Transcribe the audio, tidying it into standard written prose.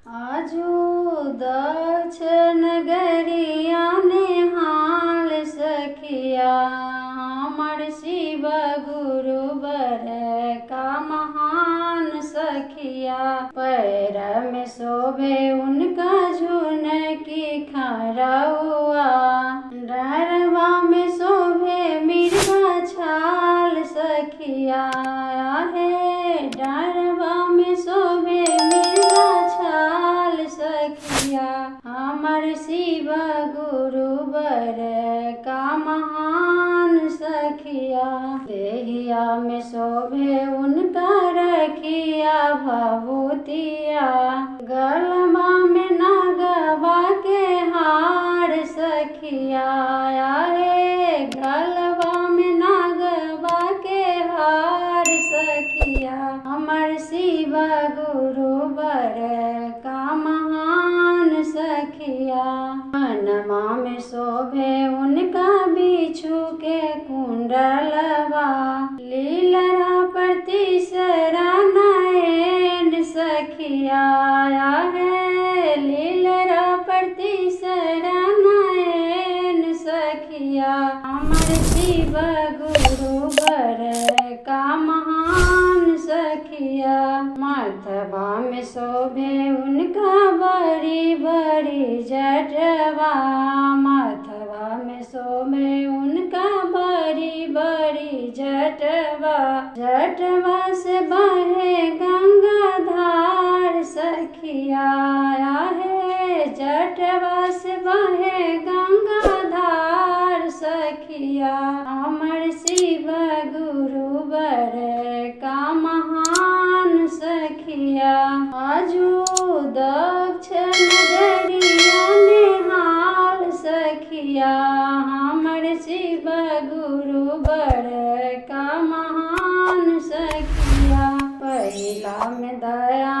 आजू दक्ष नगरिया निहाल सखिया, हमर शिव गुरु बर का महान सखिया। पैर में शोभे उनका झुन की खरौआ, डरवा में शोभे मिर्गा छाल सखिया है। डरवा में शोभे मिर्गा छाल सखिया, हमर शिव गुरु बर का महान सखिया। देहिया में शोभे उनका रखिया भभूतिया, गलवा में नागवा के हार सखिया है। गलवा में नागवा के हार सखिया, हमर शिव गुरु बर का महान सखिया। मनवा में शोभे उनका बिच्छू के कुंडलवा, लीलरा पर तीसरा नयन सखिया है। लीलरा पर तीसरा नयन सखिया, हमर शिव गुरु बर का महान सखिया। माथवा में शोभे उनका बड़ी बड़ी जटवा, माथवा में शोभे उनका बड़ी बड़ी जटवा। जटवा से बहे गंगा धार सखिया है। जटवा से बहे गंगा धार सखिया, हमर शिव गुरु बर का महान सखिया। आजू दक्ष नगरिया निहाल सखिया, हमर शिव गुरु बर का महान सखिया। पहिला में दया